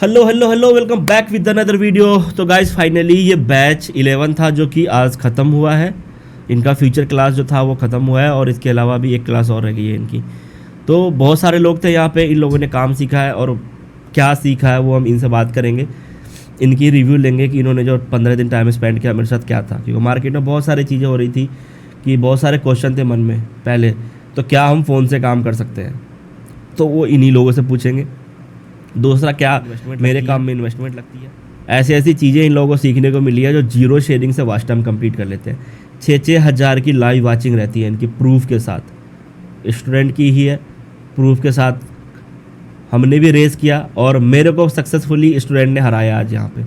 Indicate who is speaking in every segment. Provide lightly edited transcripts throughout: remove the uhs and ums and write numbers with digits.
Speaker 1: Hello hello hello, welcome back with another video. तो guys finally ये batch 11 था जो कि आज ख़त्म हुआ है। इनका फ्यूचर क्लास जो था वो ख़त्म हुआ है और इसके अलावा भी एक क्लास और रह गई है इनकी। तो बहुत सारे लोग थे यहाँ पे, इन लोगों ने काम सीखा है और क्या सीखा है वो हम इनसे बात करेंगे। इनकी रिव्यू लेंगे कि इन्होंने जो 15 दिन टाइम स्पेंड किया मेरे साथ क्या था, क्योंकि मार्केट में बहुत सारी चीज़ें हो रही थी कि बहुत सारे क्वेश्चन थे मन में पहले। तो क्या हम फ़ोन से काम कर सकते हैं, तो वो इन्हीं लोगों से पूछेंगे। दूसरा, क्या मेरे काम में इन्वेस्टमेंट लगती है। ऐसी ऐसी चीज़ें इन लोगों को सीखने को मिली है जो जीरो शेयरिंग से वाच टाइम कंप्लीट कर लेते हैं। 6-6 हज़ार की लाइव वाचिंग रहती है इनकी, प्रूफ के साथ। स्टूडेंट की ही है, प्रूफ के साथ हमने भी रेस किया और मेरे को सक्सेसफुली स्टूडेंट ने हराया आज यहाँ पे।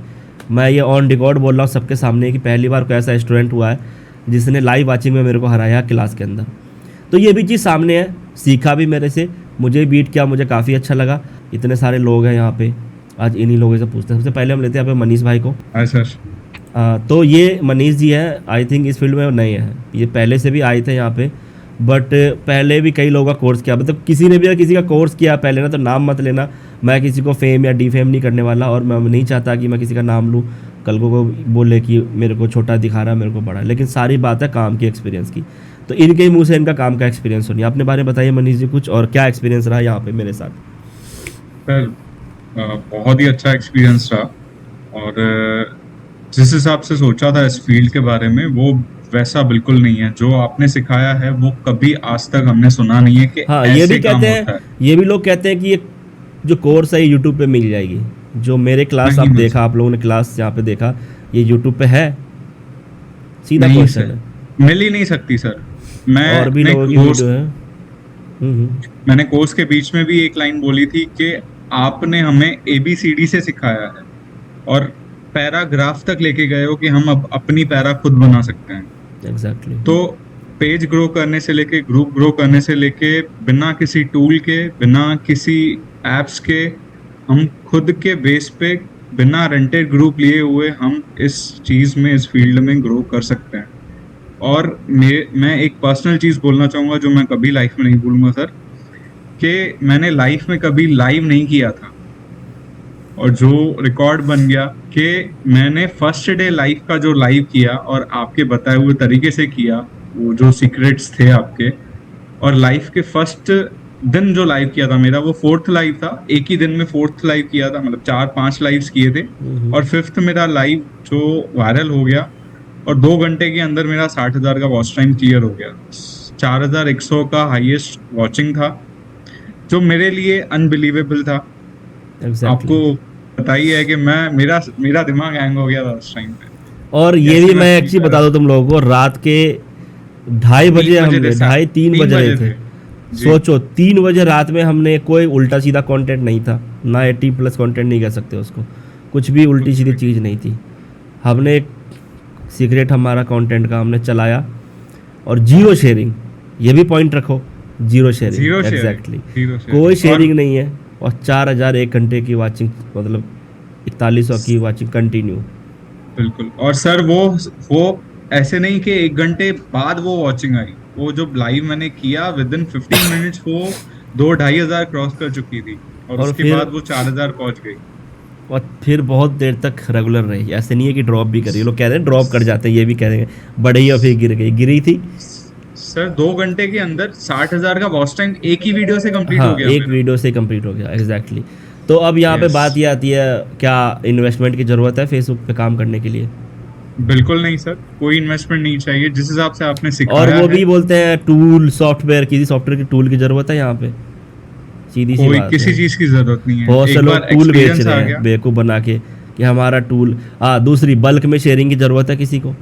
Speaker 1: मैं ये ऑन रिकॉर्ड बोल रहा हूँ सबके सामने कि पहली बार कोई ऐसा स्टूडेंट हुआ है जिसने लाइव वाचिंग में मेरे को हराया क्लास के अंदर। तो ये भी चीज़ सामने है, सीखा भी मेरे से, मुझे बीट किया, मुझे काफ़ी अच्छा लगा। इतने सारे लोग हैं यहाँ पे, आज इन्हीं लोगों से पूछते हैं। सबसे पहले हम लेते हैं यहाँ पे मनीष भाई को।
Speaker 2: Hi sir.
Speaker 1: तो ये मनीष जी है, आई थिंक इस फील्ड में नए हैं, ये पहले से भी आए थे यहाँ पे, बट पहले भी कई लोगों का कोर्स किया। मतलब किसी ने भी अगर किसी का कोर्स किया पहले ना, तो नाम मत लेना। मैं किसी को फेम या डिफेम नहीं करने वाला और मैं नहीं चाहता कि मैं किसी का नाम लूँ, कल को बोले कि मेरे को छोटा दिखा रहा है, मेरे को बड़ा। लेकिन सारी बात है काम की, एक्सपीरियंस की। तो इनके ही मुँह से इनका काम का एक्सपीरियंस सुनिए। अपने बारे में बताइए मनीष जी कुछ, और क्या एक्सपीरियंस रहा यहाँ पे मेरे साथ।
Speaker 2: सर बहुत ही अच्छा एक्सपीरियंस रहा और जिस हिसाब से सोचा था इस फील्ड के बारे में वो वैसा बिल्कुल नहीं है। जो आपने सिखाया है वो कभी आज तक हमने सुना नहीं है कि
Speaker 1: हाँ, ये भी
Speaker 2: ऐसे काम
Speaker 1: कहते
Speaker 2: होता
Speaker 1: हैं,
Speaker 2: है।
Speaker 1: ये भी लोग कहते हैं कि ये जो कोर्स है यूट्यूब पे मिल जाएगी। जो मेरे क्लास
Speaker 2: नहीं
Speaker 1: आप
Speaker 2: मिल
Speaker 1: देखा, आप लोगों ने क्लास यहाँ पे देखा, ये यूट्यूब पे है, सीधा
Speaker 2: नहीं
Speaker 1: क्वेश्चन
Speaker 2: सर,
Speaker 1: है।
Speaker 2: मिल ही नहीं सकती सर।
Speaker 1: और भी
Speaker 2: मैंने
Speaker 1: लोगों की
Speaker 2: कोर्स
Speaker 1: वीडियो है।
Speaker 2: मैंने कोर्स के बीच में भी एक लाइन बोली थी कि आपने हमें ABCD से सिखाया है और पैराग्राफ तक लेके गए हो कि हम अब अपनी पैरा खुद बना सकते हैं।
Speaker 1: एग्जैक्टली।
Speaker 2: तो पेज ग्रो करने से लेके, ग्रुप ग्रो करने से लेके, बिना किसी टूल के, बिना किसी एप्स के, हम खुद के बेस पे, बिना रेंटेड ग्रुप लिए हुए हम इस चीज में, इस फील्ड में ग्रो कर सकते हैं। और मैं एक पर्सनल चीज बोलना चाहूंगा जो मैं कभी लाइफ में नहीं भूलूंगा सर, कि मैंने लाइफ में कभी लाइव नहीं किया था और जो रिकॉर्ड बन गया कि मैंने फर्स्ट डे लाइव का जो लाइव किया और आपके बताए हुए तरीके से किया, वो जो सीक्रेट्स थे आपके, और लाइव के फर्स्ट दिन जो लाइव किया था मेरा, वो फोर्थ लाइव था। एक ही दिन में फोर्थ लाइव किया था, मतलब 4-5 लाइव्स किए थे और फिफ्थ मेरा लाइव जो वायरल हो गया और 2 घंटे के अंदर मेरा 60,000 का वॉच टाइम क्लियर हो गया। 4,100 का हाईएस्ट वॉचिंग था जो मेरे लिए अनबिलीवेबल था।
Speaker 1: एग्जैक्टली।
Speaker 2: आपको पता ही है कि मैं मेरा मेरा दिमाग हैंग हो गया था उस टाइम पे।
Speaker 1: और ये
Speaker 2: कैसे
Speaker 1: भी
Speaker 2: मैं
Speaker 1: मैं एक
Speaker 2: फील
Speaker 1: चीज़
Speaker 2: कर
Speaker 1: बता
Speaker 2: रहा
Speaker 1: दूँ
Speaker 2: था।
Speaker 1: तुम लोगों को, रात के 2:30 बजे
Speaker 2: 3 बजे थे,
Speaker 1: हमने, 2:30-3
Speaker 2: 3
Speaker 1: बज रहे
Speaker 2: बजे
Speaker 1: थे।
Speaker 2: थे जी।
Speaker 1: सोचो 3 बजे रात में हमने, कोई उल्टा सीधा कंटेंट नहीं था ना, 80+ कंटेंट नहीं कह सकते उसको, कुछ भी उल्टी
Speaker 2: कुछ
Speaker 1: सीधी
Speaker 2: भी
Speaker 1: चीज़ नहीं थी। हमने एक सीक्रेट हमारा कंटेंट का हमने चलाया और जीरो शेयरिंग, ये भी पॉइंट रखो, zero
Speaker 2: zero
Speaker 1: sharing
Speaker 2: sharing,
Speaker 1: exactly.
Speaker 2: Zero
Speaker 1: कोई
Speaker 2: शेयरिंग। और
Speaker 1: शेयरिंग नहीं है और 4,000 एक घंटे की वाचिंग, मतलब 4100 की वाचिंग कंटिन्यू।
Speaker 2: बिल्कुल। और सर वो ऐसे नहीं कि 1 घंटे बाद वो वॉचिंग आई, वो जो लाइव मैंने किया विद इन 15 मिनट्स वो 2-2,500 क्रॉस कर चुकी थी और
Speaker 1: और
Speaker 2: उसके
Speaker 1: फिर
Speaker 2: बाद वो 4,000 पहुंच गई।
Speaker 1: बहुत देर तक रेगुलर रही, ऐसे नहीं है कि ड्रॉप भी करी। लोग कह रहे हैं ड्रॉप कर जाते हैं, ये भी कह रहे हैं बड़े ही, और फिर गिर गई, गिरी थी।
Speaker 2: सर 2 घंटे के अंदर 60,000 का वॉच टाइम एक ही वीडियो से कंप्लीट हो
Speaker 1: हाँ,
Speaker 2: गया
Speaker 1: एक
Speaker 2: मेरा।
Speaker 1: वीडियो से कंप्लीट हो गया एग्जैक्टली। तो अब यहाँ पे
Speaker 2: यस।
Speaker 1: बात ये आती है, क्या इन्वेस्टमेंट की ज़रूरत है फेसबुक पे काम करने के लिए।
Speaker 2: बिल्कुल नहीं सर, कोई इन्वेस्टमेंट नहीं चाहिए। जिस हिसाब से आपने
Speaker 1: और
Speaker 2: सिखाया
Speaker 1: वो
Speaker 2: है,
Speaker 1: भी बोलते हैं टूल, सॉफ्टवेयर, किसी सॉफ्टवेयर की टूल की ज़रूरत है यहाँ पे, सीधी सी
Speaker 2: कोई
Speaker 1: बात है।
Speaker 2: किसी चीज की जरूरत नहीं है।
Speaker 1: बहुत से
Speaker 2: एक
Speaker 1: लोग
Speaker 2: बार
Speaker 1: टूल बेच
Speaker 2: एक्सपीरियंस
Speaker 1: रहे
Speaker 2: आ
Speaker 1: हैं
Speaker 2: गया।
Speaker 1: बेवकूफ़ बना के कि हमारा टूल। हाँ, दूसरी, बल्क में शेयरिंग की ज़रूरत है किसी को।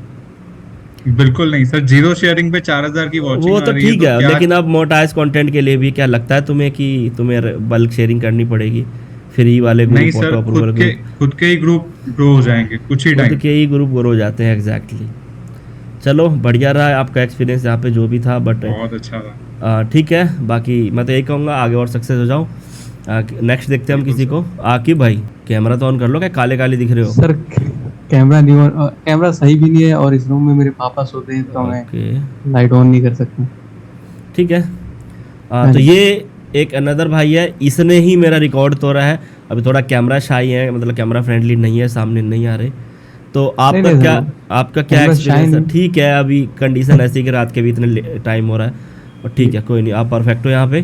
Speaker 2: बिल्कुल नहीं सर, जीरो शेयरिंग पे 4,000 की वॉचिंग
Speaker 1: वो
Speaker 2: आ
Speaker 1: तो
Speaker 2: रही है
Speaker 1: ठीक
Speaker 2: तो
Speaker 1: है,
Speaker 2: क्या।
Speaker 1: लेकिन अब मोटाइज कंटेंट के लिए भी क्या लगता है तुम्हें कि तुम्हें बल्क शेयरिंग करनी पड़ेगी। फ्री वाले
Speaker 2: नहीं
Speaker 1: group,
Speaker 2: sir,
Speaker 1: auto approval group,
Speaker 2: खुद के ही ग्रुप ग्रो हो जाएंगे कुछ ही
Speaker 1: खुद
Speaker 2: टाइम।
Speaker 1: के ही ग्रुप ग्रो हो जाते हैं एग्जैक्टली। चलो बढ़िया रहा आपका एक्सपीरियंस यहाँ पे जो भी था, बट
Speaker 2: बहुत अच्छा था।
Speaker 1: ठीक है। बाकी मैं तो यही कहूँगा आगे और सक्सेस हो जाओ। नेक्स्ट देखते हैं हम
Speaker 2: बिल्कुल
Speaker 1: किसी
Speaker 2: सर।
Speaker 1: को। आकिब भाई, कैमरा तो ऑन कर लो, क्या काले काले दिख रहे हो।
Speaker 3: सर कैमरा नहीं ऑन, कैमरा सही भी नहीं है और इस रूम में मेरे पापा सोते हैं तो मैं
Speaker 1: ओके,
Speaker 3: लाइट ऑन नहीं कर सकता।
Speaker 1: ठीक है।
Speaker 3: हाँ
Speaker 1: तो
Speaker 3: जी।
Speaker 1: ये एक अनदर भाई है, इसने ही मेरा रिकॉर्ड तोड़ा है। अभी थोड़ा कैमरा शाई है, मतलब कैमरा फ्रेंडली नहीं है, सामने नहीं आ रहे। तो आपका
Speaker 3: नहीं,
Speaker 1: क्या
Speaker 3: सर,
Speaker 1: आपका क्या
Speaker 3: कैमरा
Speaker 1: एक्सपीरियंस
Speaker 3: shy
Speaker 1: है?
Speaker 3: नहीं।
Speaker 1: ठीक है, अभी कंडीशन ऐसी कि रात के भी इतने टाइम हो रहा है, और ठीक है, कोई नहीं, आप परफेक्ट हो यहाँ पे।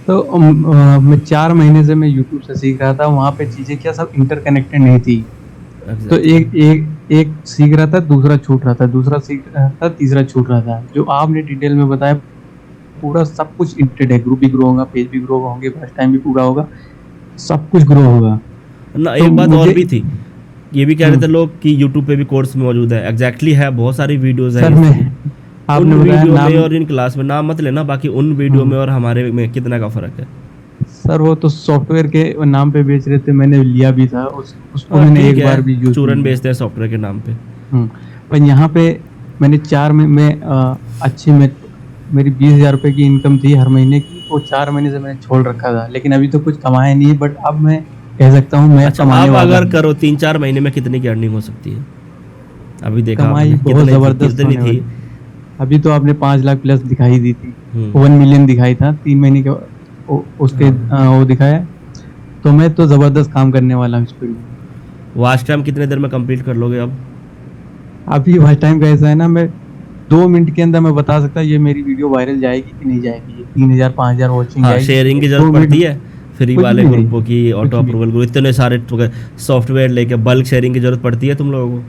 Speaker 3: तो मैं 4 महीने से मैं यूट्यूब से सीख रहा था, वहाँ पे चीज़ें क्या सब इंटरकनेक्टेड नहीं थी। तो
Speaker 1: एग्जैक्टली।
Speaker 3: एक सीख रहा था, दूसरा छूट रहा था, दूसरा सीख रहा था, तीसरा छूट रहा था। जो आपने डिटेल में बताया, पूरा सब कुछ इंटेड है। ग्रुप भी ग्रो होगा, पेज भी ग्रो होंगे, फर्स्ट टाइम भी पूरा होगा, सब कुछ ग्रो होगा।
Speaker 1: ना
Speaker 3: तो
Speaker 1: एक बात और
Speaker 3: मुझे
Speaker 1: भी थी, ये भी कह रहे थे लोग कि यूट्यूब पे भी कोर्स मौजूद है। एग्जैक्टली है, बहुत सारी वीडियोस हैं
Speaker 3: सर मैं
Speaker 1: इसकी। उन
Speaker 3: आपने बताया
Speaker 1: वीडियो में
Speaker 3: नाम।
Speaker 1: और इन क्लास में नाम मत लेना, बाकी उन वीडियो में और हमारे में कितना का फ़र्क है।
Speaker 3: सर वो तो सॉफ्टवेयर के नाम पे बेच रहे थे, मैंने लिया भी था, उसको
Speaker 1: हाँ
Speaker 3: मैंने
Speaker 1: ठीक
Speaker 3: एक
Speaker 1: है,
Speaker 3: बार भी यूज नहीं
Speaker 1: चूरन
Speaker 3: किया।
Speaker 1: बेचते हैं सॉफ्टवेयर के नाम पे।
Speaker 3: पर यहाँ पे मैंने 4 में मैं अच्छी में मेरी 20,000 रुपए की इनकम थी हर महीने की, वो 4 महीने से मैंने छोड़ रखा था, लेकिन अभी तो कुछ कमाया नहीं है। बट अब मैं कह सकता हूँ मैं
Speaker 1: अच्छा,
Speaker 3: कमाने
Speaker 1: अब
Speaker 3: वाला
Speaker 1: अगर
Speaker 3: हूँ।
Speaker 1: करो 3-4 महीने में कितनी की अर्निंग हो सकती है? अभी देखा
Speaker 3: कमाई
Speaker 1: आपने
Speaker 3: बहुत
Speaker 1: कितनी थी,
Speaker 3: जबरदस्त
Speaker 1: कितनी
Speaker 3: होने
Speaker 1: थी?
Speaker 3: वाली। अभी तो आपने 5 लाख प्लस दिखाई दी थी,
Speaker 1: हम्म।
Speaker 3: 1 मिलियन दिखाई था 3 महीने के उसके
Speaker 1: हाँ,
Speaker 3: वो दिखाया। तो मैं तो जबरदस्त काम करने वाला हूँ इस फील्ड में।
Speaker 1: वाच टाइम कितने देर में कंप्लीट कर लोगे अब?
Speaker 3: अभी फर्स्ट टाइम का ऐसा है ना, मैं 2 मिनट के अंदर मैं बता सकता ये मेरी वीडियो वायरल जाएगी कि नहीं जाएगी, ये 3,000 5,000 वॉचिंग
Speaker 1: हाँ,
Speaker 3: जाएगी
Speaker 1: शेयरिंग की
Speaker 3: दो
Speaker 1: जरूरत
Speaker 3: मिनट
Speaker 1: पड़ती
Speaker 3: में।
Speaker 1: है फ्री
Speaker 3: कुछ
Speaker 1: वाले
Speaker 3: भी नहीं,
Speaker 1: ग्रुपों की, ऑटो
Speaker 3: कुछ भी
Speaker 1: अप्रूवल ग्रुप, इतने सारे सॉफ्टवेयर लेके बल्क शेयरिंग की जरूरत पड़ती है तुम लोगों को?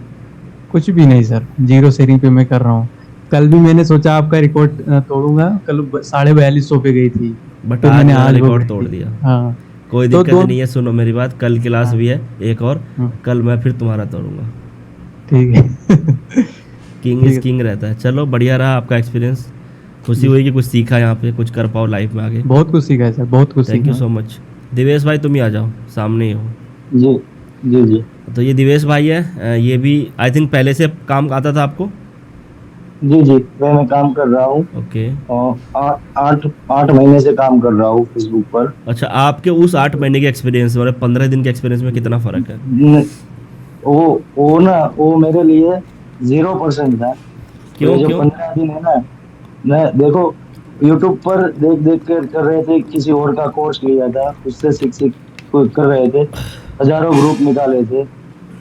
Speaker 3: कुछ भी नहीं सर, जीरो शेयरिंग पे मैं कर रहा हूँ। कल भी मैंने सोचा आपका रिकॉर्ड तोड़ूंगा, कल 4250 पे गई थी,
Speaker 1: बट
Speaker 3: फिर
Speaker 1: आज
Speaker 3: मैंने
Speaker 1: मेरा
Speaker 3: आज वो
Speaker 1: रिकॉर्ड
Speaker 3: कर
Speaker 1: तोड़
Speaker 3: दी।
Speaker 1: दिया।
Speaker 3: हाँ
Speaker 1: कोई
Speaker 3: तो
Speaker 1: दिक्कत
Speaker 3: दो।
Speaker 1: नहीं है, सुनो मेरी बात, कल क्लास
Speaker 3: हाँ।
Speaker 1: भी है एक और,
Speaker 3: हम्म,
Speaker 1: कल मैं फिर तुम्हारा तोड़ूंगा।
Speaker 3: ठीक है।
Speaker 1: किंग
Speaker 3: ठीक
Speaker 1: इज
Speaker 3: है
Speaker 1: किंग रहता है। चलो, बढ़िया रहा आपका एक्सपीरियंस, खुशी
Speaker 3: जी,
Speaker 1: हुई कि कुछ सीखा यहाँ पे, कुछ कर पाओ लाइफ में आगे।
Speaker 3: बहुत कुछ सीखा है सर, बहुत कुछ
Speaker 1: थैंक
Speaker 3: सीखा
Speaker 1: यू
Speaker 3: है।
Speaker 1: So much. दिवेश भाई तुम ही आ जाओ, सामने ही हो।
Speaker 4: जी जी जी
Speaker 1: तो ये दिवेश भाई है, ये भी आई थिंक पहले से काम आता था आपको।
Speaker 4: जी जी मैं काम कर रहा हूँ।
Speaker 1: ओके।
Speaker 4: और 8 महीने से काम कर रहा हूँ फेसबुक पर।
Speaker 1: अच्छा, आपके उस 8 महीने के एक्सपीरियंस और 15 दिन के एक्सपीरियंस में कितना फ़र्क है?
Speaker 4: न- वो मेरे लिए 0% था। तो
Speaker 1: क्यों
Speaker 4: ये जो
Speaker 1: क्यों?
Speaker 4: 15 दिन है ना, मैं देखो यूट्यूब पर देख देख कर रहे थे, किसी और का कोर्स लिया था, उससे सीख सीख कर रहे थे, हजारों ग्रुप निकाले थे,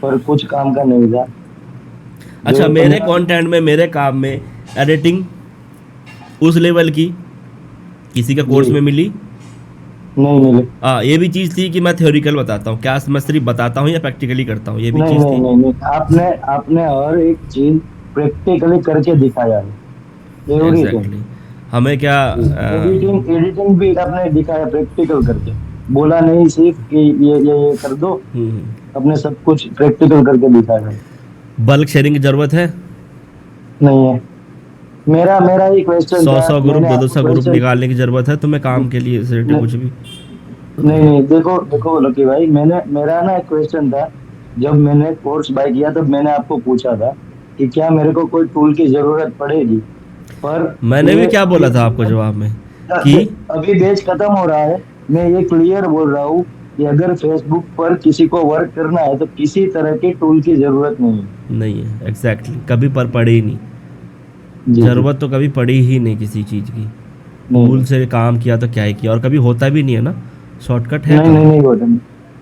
Speaker 4: पर कुछ काम का नहीं था। जो
Speaker 1: अच्छा,
Speaker 4: ये
Speaker 1: मेरे
Speaker 4: 15 दिन।
Speaker 1: कंटेंट में, मेरे काम में एडिटिंग उस लेवल की किसी का
Speaker 4: जी
Speaker 1: कोर्स में मिली?
Speaker 4: नहीं मिले।
Speaker 1: ये भी चीज़ थी कि मैं थ्योरिकल बताता हूँ, क्या मैं सिर्फ बताता हूँ या प्रैक्टिकली करता हूँ, ये भी
Speaker 4: नहीं
Speaker 1: चीज़
Speaker 4: नहीं
Speaker 1: थी।
Speaker 4: नहीं नहीं, आपने आपने हर एक चीज प्रैक्टिकली करके दिखाया है, जरूरी तो।
Speaker 1: एग्जैक्टली हमें क्या
Speaker 4: एडिटिंग एडिटिंग भी आपने दिखाया प्रैक्टिकल करके, बोला नहीं सिर्फ कि ये कर दो, आपने सब कुछ प्रैक्टिकल करके दिखाया है।
Speaker 1: बल्क शेयरिंग की ज़रूरत है?
Speaker 4: नहीं है। मेरा मेरा ही क्वेश्चन
Speaker 1: सौ
Speaker 4: था,
Speaker 1: सौ ग्रुप,
Speaker 4: मैंने
Speaker 1: दो दो
Speaker 4: आपको
Speaker 1: सौ ग्रुप
Speaker 4: क्वेश्चन।
Speaker 1: निकालने की ज़रूरत है तुम्हें काम के लिए, से रिलेटेड
Speaker 4: नहीं
Speaker 1: कुछ भी?
Speaker 4: नहीं नहीं, देखो देखो लकी भाई, मेरा ना एक क्वेश्चन था। जब मैंने कोर्स बाय किया तब मैंने आपको पूछा था कि क्या मेरे को कोई टूल की जरूरत पड़ेगी। पर
Speaker 1: मैंने भी
Speaker 4: ये
Speaker 1: क्या बोला
Speaker 4: ये
Speaker 1: था आपको जवाब में कि
Speaker 4: अभी बैच खत्म हो रहा है, मैं ये क्लियर बोल रहा हूँ कि अगर फेसबुक पर किसी को वर्क करना है तो किसी तरह के टूल की जरूरत नहीं है।
Speaker 1: नहीं है, एग्जैक्टली कभी पर पड़ी ही नहीं,
Speaker 4: जी जी।
Speaker 1: ज़रूरत तो कभी पड़ी ही नहीं किसी चीज़ की।
Speaker 4: नहीं
Speaker 1: टूल से काम किया तो क्या ही किया, और कभी होता भी नहीं है ना, शॉर्टकट है
Speaker 4: नहीं नहीं
Speaker 1: कहाँ?
Speaker 4: नहीं होता,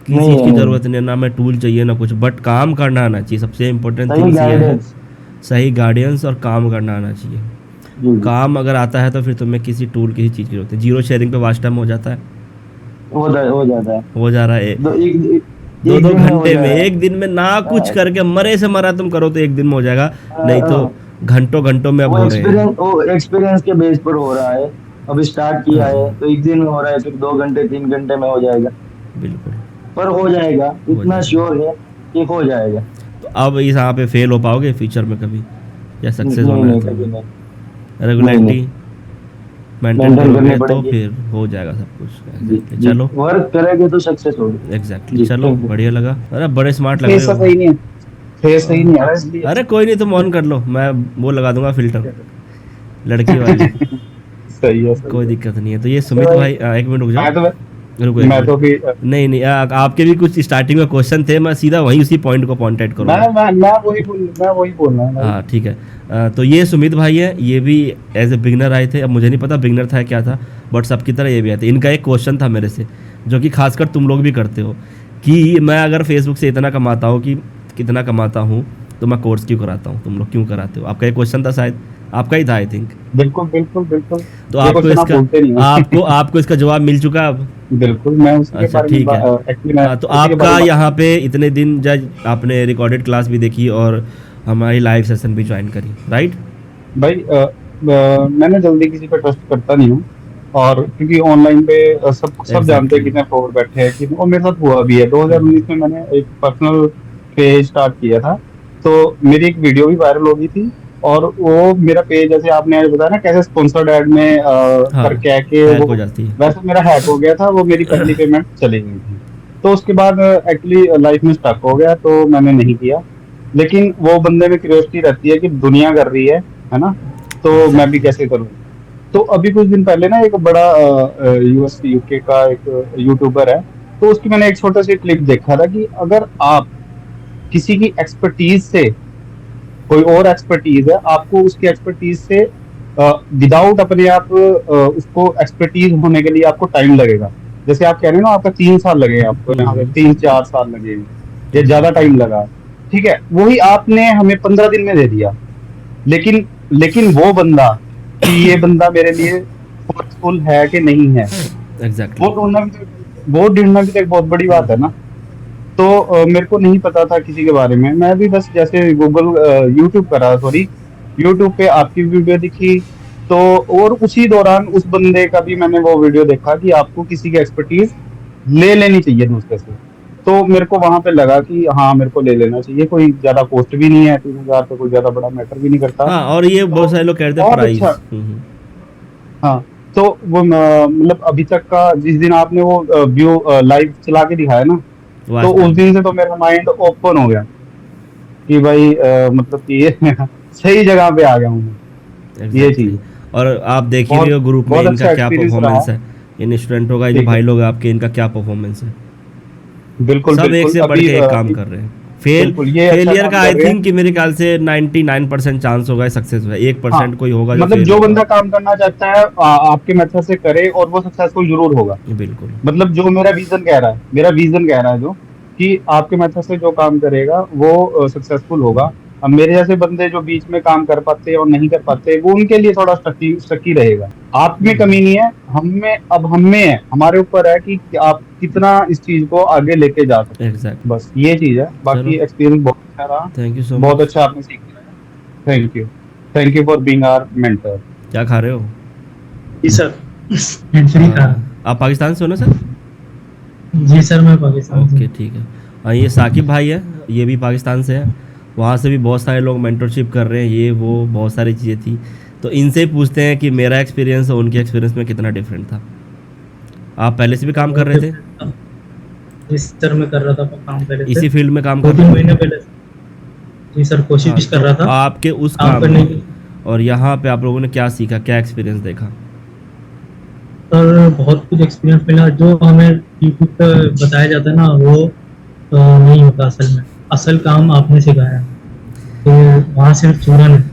Speaker 1: किसी
Speaker 4: नहीं
Speaker 1: चीज़
Speaker 4: है
Speaker 1: की
Speaker 4: नहीं है।
Speaker 1: ज़रूरत नहीं है ना, मैं टूल चाहिए ना कुछ, बट काम करना आना चाहिए, सबसे इम्पोर्टेंट
Speaker 4: सही
Speaker 1: थिंग्स ये है।
Speaker 4: गाइडेंस।
Speaker 1: सही गार्डियंस और काम करना आना चाहिए।
Speaker 4: जी जी।
Speaker 1: काम अगर आता है तो फिर तुम्हें किसी टूल, किसी चीज़ की जरूरत है। जीरो शेयरिंग पे वाच टाइम हो जाता है,
Speaker 4: हो जाता है।
Speaker 1: हो जा रहा है
Speaker 4: दो एक
Speaker 1: दो
Speaker 4: एक
Speaker 1: दो
Speaker 4: दिन में हो
Speaker 1: घंटे में,
Speaker 4: जा रहा है।
Speaker 1: एक दिन में ना कुछ
Speaker 4: हाँ,
Speaker 1: करके मरे से मरा तुम करो तो एक दिन में हो जाएगा, नहीं तो
Speaker 4: हाँ,
Speaker 1: घंटों घंटों में अब हो रहे हैं।
Speaker 4: वो एक्सपीरियंस के बेस पर हो रहा है। अभी स्टार्ट किया है
Speaker 1: हाँ,
Speaker 4: तो एक दिन में हो रहा है, फिर 2 घंटे 3 घंटे में हो जाएगा।
Speaker 1: बिल्कुल
Speaker 4: पर हो जाएगा,
Speaker 1: हो
Speaker 4: इतना
Speaker 1: जाएगा।
Speaker 4: श्योर है कि हो जाएगा।
Speaker 1: तो अब इस यहाँ पे फेल हो पाओगे फ्यूचर में कभी, या सक्सेस
Speaker 4: नहीं
Speaker 1: होना है
Speaker 4: नहीं कभी
Speaker 1: तुम्हें?
Speaker 4: नहीं। नहीं
Speaker 1: रेगुलरिटी
Speaker 4: नहीं,
Speaker 1: मेंटेन
Speaker 4: मेंटेन करनी
Speaker 1: करोगे तो
Speaker 4: पड़ेगी।
Speaker 1: फिर हो जाएगा सब कुछ।
Speaker 4: जी
Speaker 1: एग्जैक्टली
Speaker 4: जी,
Speaker 1: चलो,
Speaker 4: वर्क करेंगे तो सक्सेस होगी।
Speaker 1: एग्जैक्टली
Speaker 4: जी
Speaker 1: चलो,
Speaker 4: थैंक यू।
Speaker 1: बढ़िया लगा। अरे बड़े स्मार्ट लग रहे
Speaker 5: फेस
Speaker 1: हो।
Speaker 5: सही नहीं है, फेस सही नहीं आ रहा इसलिए।
Speaker 1: अरे कोई नहीं, तुम ऑन कर लो, मैं वो लगा दूंगा फिल्टर, लड़की वाली,
Speaker 5: सही है सही
Speaker 1: कोई
Speaker 5: है।
Speaker 1: दिक्कत नहीं है। तो ये
Speaker 4: तो
Speaker 1: सुमित
Speaker 4: भाई
Speaker 1: भाई, एक मिनट रुक जाओ।
Speaker 5: मैं तो
Speaker 1: रुको एक
Speaker 5: मैं
Speaker 1: मिनट।
Speaker 5: तो भी
Speaker 1: नहीं नहीं आपके भी कुछ स्टार्टिंग में क्वेश्चन थे, मैं सीधा वहीं उसी पॉइंट को पॉइंट आउट करूँगा।
Speaker 5: मैं वही बोल रहा हूँ भाई।
Speaker 1: हाँ ठीक है। तो ये सुमित भाई है, ये भी एज ए बिगनर आए थे। अब मुझे नहीं पता बिगनर था क्या था, बट सबकी तरह ये भी आए थे। इनका एक क्वेश्चन था मेरे से, जो कि खासकर तुम लोग भी करते हो, कि मैं अगर फेसबुक से इतना कमाता हूँ, कि कितना कमाता हूँ, तो मैं कोर्स क्यों कराता हूँ, तुम लोग क्यों कराते हो। आपका एक क्वेश्चन था, शायद आपका ही था आई थिंक।
Speaker 5: बिल्कुल बिल्कुल बिल्कुल।
Speaker 1: तो
Speaker 5: ये
Speaker 1: आपको
Speaker 5: क्वेश्चन आप
Speaker 1: इसका
Speaker 5: बोलते नहीं हो।
Speaker 1: आपको इसका जवाब मिल चुका है अब।
Speaker 5: बिल्कुल, मैं उसी के
Speaker 1: अच्छा
Speaker 5: बारे में
Speaker 1: ठीक है।
Speaker 5: एक्चुअली मैं
Speaker 1: हाँ, तो
Speaker 5: उसी के बारे
Speaker 1: आपका
Speaker 5: में
Speaker 1: यहाँ पे इतने दिन जज आपने रिकॉर्डेड क्लास भी देखी और हमारी लाइव सेशन भी ज्वाइन करी, राइट?
Speaker 5: भाई मैंने जल्दी किसी पे ट्रस्ट करता नहीं हूँ। और क्योंकि ऑनलाइन पे सब जानते हैं
Speaker 1: एग्जैक्टली।
Speaker 5: कितने फ्रॉड बैठे हैं कि, और मेरे साथ हुआ भी है। 2019 में मैंने एक पर्सनल पेज स्टार्ट किया था, तो मेरी एक वीडियो भी वायरल हो गई थी। और वो मेरा पेज, जैसे आपने आज बताया ना कैसे स्पॉन्सर्ड ऐड में
Speaker 1: हाँ,
Speaker 5: करके के
Speaker 1: हैक
Speaker 5: वो,
Speaker 1: हो जाती है।
Speaker 5: वैसे मेरा हैक हो गया था। वो मेरी पहली पेमेंट चली गई थी। तो उसके बाद एक्चुअली लाइफ में स्टक हो गया, तो मैंने नहीं किया। लेकिन वो बंदे में क्यूरियोसिटी रहती है कि दुनिया कर रही है ना, तो मैं भी
Speaker 1: एग्जैक्टली।
Speaker 5: कैसे करूँ। तो अभी कुछ दिन पहले ना एक बड़ा यूएस यूके का एक यूट्यूबर है, तो उसकी मैंने एक छोटा सा क्लिप देखा था कि अगर आप किसी की एक्सपर्टीज से, कोई और एक्सपर्टीज है, आपको उसकी एक्सपर्टीज से विदाउट अपने आप उसको एक्सपर्टीज होने के लिए आपको टाइम लगेगा। जैसे आप कह रहे हो ना, आपका 3 साल लगे आपको यहाँ पे, 3-4 साल लगे, ये ज्यादा टाइम लगा, ठीक है। वही आपने हमें 15 दिन में दे दिया। लेकिन लेकिन वो बंदा, कि ये बंदा मेरे लिए फोर्सफुल है कि नहीं है,
Speaker 1: एग्जैक्टली।
Speaker 5: वो ढूंढना भी तो एक बहुत बड़ी बात है ना। तो मेरे को नहीं पता था किसी के बारे में। मैं भी बस जैसे गूगल यूट्यूब कर रहा, सॉरी, यूट्यूब पे आपकी वीडियो दिखी, तो और उसी दौरान उस बंदे का भी मैंने वो वीडियो देखा कि आपको किसी की एक्सपर्टीज ले लेनी चाहिए दूसरे से। तो मेरे को वहां पे लगा कि हाँ, मेरे को ले लेना चाहिए। कोई ज्यादा कॉस्ट भी नहीं है, 3,000 तो कोई ज्यादा बड़ा मैटर भी नहीं करता।
Speaker 1: हाँ, और ये
Speaker 5: तो
Speaker 1: बहुत सारे लोग कहते हैं
Speaker 5: बहुत
Speaker 1: प्राइस।
Speaker 5: अच्छा। हाँ, तो वो मतलब अभी तक का, जिस दिन आपने वो व्यू लाइव चला के दिखाया ना, तो
Speaker 1: वास्तव
Speaker 5: उस
Speaker 1: में।
Speaker 5: दिन से तो मेरा माइंड ओपन हो गया कि भाई मतलब कि ये सही जगह पे आ गया हूँ मैं। ये
Speaker 1: एग्जैक्टली।
Speaker 5: चीज
Speaker 1: और आप देख ही रहे
Speaker 5: बहुत
Speaker 1: हो ग्रुप में
Speaker 5: बहुत
Speaker 1: इनका
Speaker 5: अच्छा
Speaker 1: क्या
Speaker 5: एक्सपीरियंस रहा।
Speaker 1: परफॉर्मेंस है, इन स्टूडेंटों का, ये जो
Speaker 5: ठीक
Speaker 1: भाई
Speaker 5: है,
Speaker 1: लोग हैं आपके, इनका क्या परफॉर्मेंस है।
Speaker 5: बिल्कुल
Speaker 1: सब एक
Speaker 5: बिल्कुल।
Speaker 1: से बढ़
Speaker 5: अभी
Speaker 1: के एक काम कर रहे हैं।
Speaker 5: बिल्कुल ये अच्छा
Speaker 1: फेलियर
Speaker 5: काम
Speaker 1: का आई
Speaker 5: कर रहे हैं।
Speaker 1: थिंक कि मेरे ख्याल से 99% चांस होगा सक्सेस है,
Speaker 5: हाँ,
Speaker 1: 1% कोई होगा जो
Speaker 5: मतलब
Speaker 1: फेल
Speaker 5: जो
Speaker 1: होगा।
Speaker 5: बंदा काम करना चाहता है आपके मेथड से करे, और वो सक्सेसफुल जरूर होगा।
Speaker 1: बिल्कुल।
Speaker 5: मतलब जो मेरा विजन कह रहा है जो, कि आपके मेथड से जो काम करेगा वो सक्सेसफुल होगा। अब मेरे जैसे बंदे जो बीच में काम कर पाते हैं और नहीं कर पाते, वो उनके लिए थोड़ा स्टकी रहेगा। आप में कमी नहीं है, हम में है, हमारे ऊपर है कि आप कितना इस चीज को आगे लेके जा सकते
Speaker 1: एग्जैक्ट।
Speaker 5: हैं। बस ये चीज है।
Speaker 1: चलो,
Speaker 5: बाकी एक्सपीरियंस बहुत अच्छा रहा,
Speaker 1: थैंक यू सो
Speaker 5: बहुत
Speaker 1: मच।
Speaker 5: अच्छा आपने सीख लिया। Thank you for being our mentor.
Speaker 1: क्या खा रहे हो?
Speaker 6: जी सर, फ्री था।
Speaker 1: आप पाकिस्तान से हो ना सर?
Speaker 6: जी सर, मैं पाकिस्तान
Speaker 1: ओके
Speaker 6: से।
Speaker 1: ठीक है। हाँ, ये साकिब भाई है, ये भी पाकिस्तान से है। वहाँ से भी बहुत सारे लोग मेंटरशिप कर रहे हैं, ये वो बहुत सारी चीज़ें थी। तो इनसे ही पूछते हैं कि मेरा एक्सपीरियंस और उनके एक्सपीरियंस में कितना डिफरेंट था। आप पहले से भी काम कर रहे थे
Speaker 6: जी सर, मैं कर रहा था काम पहले
Speaker 1: इसी
Speaker 6: से,
Speaker 1: फील्ड में काम
Speaker 6: 2-3
Speaker 1: कर रहे थे?
Speaker 6: महीने पहले। जी सर,
Speaker 1: हाँ,
Speaker 6: कोशिश कर
Speaker 1: तो
Speaker 6: रहा था
Speaker 1: आपके उस
Speaker 6: काम
Speaker 1: काम
Speaker 6: करने
Speaker 1: में
Speaker 6: की।
Speaker 1: और यहाँ पे आप लोगों ने क्या सीखा, क्या एक्सपीरियंस देखा?
Speaker 6: सर बहुत कुछ एक्सपीरियंस मिला। जो हमें यूट्यूब पे बताया जाता है ना, वो नहीं होता असल में। असल काम आपने सिखाया, तो वहाँ सिर्फ चूरन है।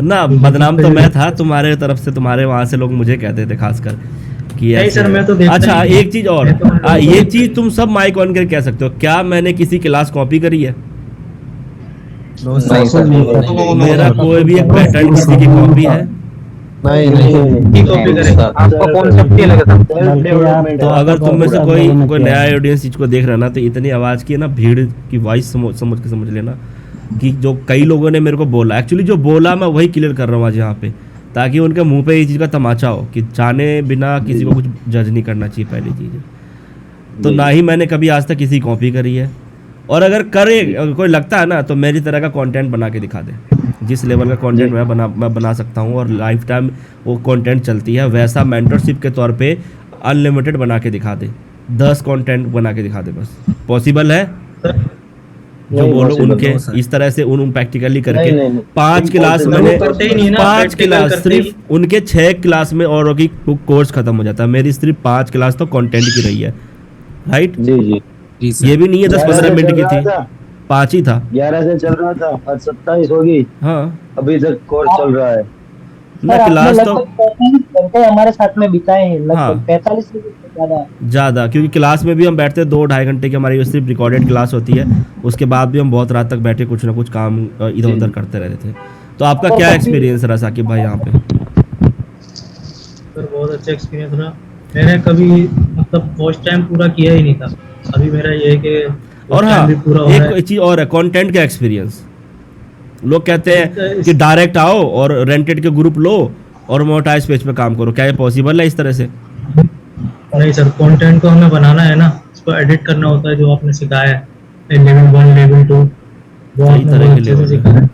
Speaker 1: ना,
Speaker 6: तो
Speaker 1: बदनाम
Speaker 6: YouTube
Speaker 1: तो
Speaker 6: पे
Speaker 1: मैं था तुम्हारे तरफ से, तुम्हारे वहाँ से लोग मुझे कहते थे खासकर कि
Speaker 6: नहीं
Speaker 1: ऐसे
Speaker 6: सर,
Speaker 1: है।
Speaker 6: मैं तो देखता
Speaker 1: अच्छा,
Speaker 6: ही नहीं।
Speaker 1: एक चीज़ और,
Speaker 6: मैं तो उन लोगों को
Speaker 1: ये
Speaker 6: देखता
Speaker 1: चीज़
Speaker 6: ही
Speaker 1: तुम सब माइक ऑन करके कह सकते हो, क्या मैंने किसी क्लास कॉपी करी है?
Speaker 4: नहीं सर,
Speaker 1: मेरा कोई भी एक पैटर्न किसी की कॉपी है?
Speaker 6: नहीं कॉपी करें।
Speaker 4: आपका कॉन्सेप्ट ये लगा था।
Speaker 1: तो अगर तुम में से कोई नया ऑडियंस चीज को देख रहा है ना, तो इतनी आवाज़ की है ना, भीड़ की वॉइस समझ लेना कि जो कई लोगों ने मेरे को बोला, एक्चुअली जो बोला मैं वही क्लियर कर रहा हूँ आज यहाँ पे, ताकि उनके मुंह पे ये चीज़ का तमाचा हो कि जाने बिना किसी को कुछ जज नहीं करना चाहिए। पहली चीज़ है तो ना ही मैंने कभी आज तक किसी कॉपी करी है, और अगर करे, अगर कोई लगता है ना, तो मेरी तरह का कंटेंट बना के दिखा दे। जिस लेवल का कंटेंट मैं बना सकता हूँ और लाइफ टाइम वो कंटेंट चलती है, वैसा मेंटरशिप के तौर पे अनलिमिटेड बना के दिखा दे। 10 कंटेंट बना के दिखा दे, बस। पॉसिबल है? जो
Speaker 4: नहीं
Speaker 1: वो लोग
Speaker 4: possible,
Speaker 1: उनके
Speaker 7: no sir.
Speaker 1: इस तरह से उन प्रैक्टिकली करके
Speaker 4: नहीं, नहीं,
Speaker 1: 5 क्लास
Speaker 4: impossible.
Speaker 1: मैंने
Speaker 6: वो करते ही नहीं ना,
Speaker 1: 5
Speaker 6: practical
Speaker 1: क्लास
Speaker 6: करते ही।
Speaker 1: सिर्फ उनके 6 क्लास में औरों की कोर्स खत्म हो जाता है, मेरी सिर्फ 5 क्लास तो कंटेंट की रही है, राइट।
Speaker 4: जी जी
Speaker 7: जी सर.
Speaker 1: ये भी नहीं है
Speaker 4: 11
Speaker 1: 10-15
Speaker 4: से
Speaker 1: मिनट
Speaker 4: चल
Speaker 1: की
Speaker 4: रहा
Speaker 1: थी,
Speaker 4: था,
Speaker 1: 5 ही था।
Speaker 4: 11 से चल रहा था, आज 27 होगी,
Speaker 1: हाँ
Speaker 4: अभी तक कोर्स चल रहा है।
Speaker 1: ना
Speaker 8: सर आपने
Speaker 1: क्लास तो
Speaker 8: लगभग 45 घंटे हमारे साथ में बिताए हैं,
Speaker 1: हाँ।
Speaker 8: लगभग 45 से भी ज्यादा।
Speaker 1: ज़्यादा, क्योंकि क्लास में भी हम बैठते 2-2.5 घंटे की हमारी सिर्फ रिकॉर्डेड क्लास होती है, उसके बाद भी हम बहुत रात तक बैठे कुछ ना कुछ काम इधर उधर करते रहते थे। तो आपका क्या एक्सपीरियंस रहा साकिब भाई यहाँ पे?
Speaker 6: सर बहुत अच्छा एक्सपीरियंस रहा। मैंने कभी मतलब वॉच टाइम पूरा किया ही नहीं था। अभी मेरा ये है कि
Speaker 1: और
Speaker 6: watch
Speaker 1: हाँ,
Speaker 6: time भी पूरा हो रहा है।
Speaker 1: एक चीज़ और है, कंटेंट का एक्सपीरियंस। लोग कहते हैं
Speaker 6: इस-
Speaker 1: कि डायरेक्ट आओ और रेंटेड के ग्रुप लो और मोनेटाइज पेज पे काम करो, क्या ये पॉसिबल है इस तरह से?
Speaker 6: नहीं सर, कंटेंट को हमें बनाना है ना, उसको एडिट करना होता है, जो आपने सिखाया है लेवल 1 लेवल 2 वो
Speaker 1: सही
Speaker 6: आपने
Speaker 1: तरह
Speaker 6: बहुत
Speaker 1: के
Speaker 6: अच्छे से
Speaker 1: level है।
Speaker 6: सिखाया है।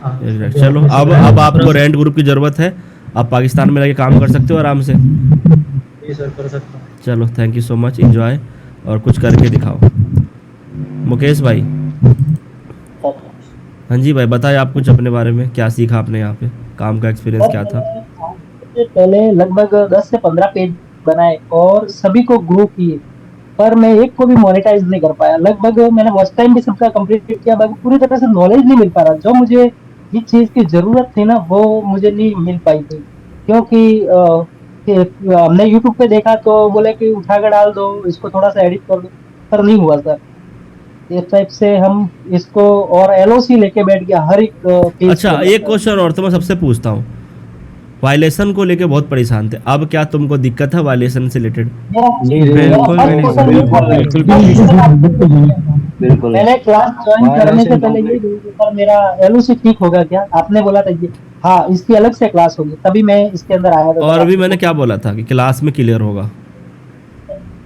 Speaker 6: हाँ,
Speaker 1: Exact.
Speaker 6: जो
Speaker 1: चलो
Speaker 6: आपने
Speaker 1: अब
Speaker 6: सिखाया है,
Speaker 1: आपको
Speaker 6: पूरा-
Speaker 1: रेंट ग्रुप की ज़रूरत है, आप पाकिस्तान में रह के काम कर सकते हो आराम से।
Speaker 6: जी सर कर सकता हूँ।
Speaker 1: चलो thank you so much, enjoy और कुछ करके दिखाओ। मुकेश भाई, हाँ जी भाई, बताएं आप कुछ अपने बारे में, क्या सीखा आपने यहाँ पे, काम का एक्सपीरियंस क्या था?
Speaker 8: पहले लगभग 10 से 15 पेज बनाए और सभी को ग्रो किए, पर मैं एक को भी मोनेटाइज नहीं कर पाया। लगभग मैंने वॉच टाइम भी सबका कंप्लीट किया, मगर पूरी तरह से नॉलेज नहीं मिल पा रहा। जो मुझे जिस चीज की जरूरत थी ना, वो मुझे नहीं मिल पाई थी, क्योंकि हमने यूट्यूब पे देखा तो बोले कि उठा कर डाल दो, इसको थोड़ा सा एडिट कर दो, पर नहीं हुआ सर। इस टाइप से हम इसको और एलओसी लेके बैठ गया हर एक पेज
Speaker 1: अच्छा,
Speaker 8: के अंदर।
Speaker 1: एक क्वेश्चन और तो मैं सबसे पूछता हूँ, वायलेशन को लेके बहुत परेशान थे, अब क्या तुमको दिक्कत है वायलेशन से रिलेटेड?
Speaker 4: जी जी
Speaker 3: बिल्कुल
Speaker 4: बिल्कुल
Speaker 3: नहीं,
Speaker 4: बिल्कुल
Speaker 3: बिल्कुल
Speaker 4: बिल्कुल।
Speaker 8: मैंने क्लास ज्वाइन करने से
Speaker 4: Violation
Speaker 8: पहले ये
Speaker 4: complete।
Speaker 8: सर मेरा एलओसी ठीक होगा क्या? आपने बोला था ये, हाँ इसकी अलग से क्लास होगी, तभी मैं इसके अंदर आया था।
Speaker 1: और अभी मैंने क्या बोला था कि क्लास में क्लियर होगा?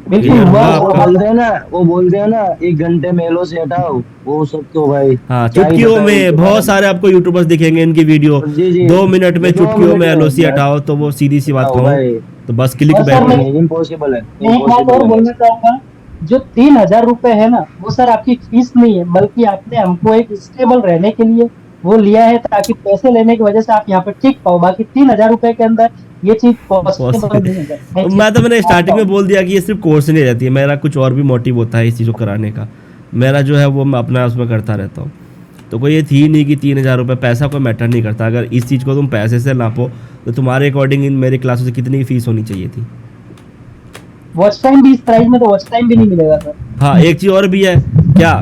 Speaker 8: बिल्कुल
Speaker 1: clear
Speaker 8: हुआ।
Speaker 1: हुआ
Speaker 4: वो
Speaker 1: आपका?
Speaker 4: बोलते हैं ना, वो बोलते हैं ना 1 घंटे में एलो से हटाओ, वो सब तो भाई
Speaker 1: हाँ,
Speaker 4: क्या ही
Speaker 1: चुटकियों
Speaker 4: बताएं
Speaker 1: में
Speaker 4: उनके
Speaker 1: बहुत
Speaker 4: बारे
Speaker 1: सारे आपको यूट्यूबर्स दिखेंगे, इनकी वीडियो
Speaker 4: जी, जी।
Speaker 1: 2 मिनट में
Speaker 4: 2
Speaker 1: चुटकियों में
Speaker 4: मिनट में
Speaker 1: एलओसी
Speaker 4: होता है।
Speaker 1: हटाओ, तो वो सीधी सी बात
Speaker 4: हटाओ
Speaker 1: कहूँ
Speaker 4: भाई।
Speaker 1: तो बस क्लिक
Speaker 8: और सर
Speaker 1: बैठ
Speaker 8: मैं
Speaker 4: इम्पॉसिबल है,
Speaker 8: मैं एक बात और बोलना चाहूंगा, जो 3,000 रुपए है ना, वो सर आपकी फीस नहीं है, बल्कि आपने हमको एक स्टेबल रहने के लिए वो लिया है, ताकि पैसे लेने की वजह से आप यहाँ पे टिक पाओ। बाकी 3,000 रुपए के अंदर ये चीज पॉसिबल नहीं है सर।
Speaker 1: मैं तो मैंने स्टार्टिंग में बोल दिया कि ये सिर्फ कोर्स नहीं रहती है, मेरा कुछ और भी मोटिव होता है इस चीज़ को कराने का। मेरा जो है वो मैं अपना उसमें करता रहता हूँ, तो कोई ये थी नहीं कि 3,000 रुपये, पैसा कोई मैटर नहीं करता। अगर इस चीज़ को तुम पैसे से नापो तो तुम्हारे अकॉर्डिंग इन मेरी क्लासों से कितनी फीस होनी चाहिए थी?
Speaker 8: वॉच टाइम भी इस प्राइस में तो वॉच टाइम भी नहीं मिलेगा सर।
Speaker 1: हाँ, एक चीज़ और भी है, क्या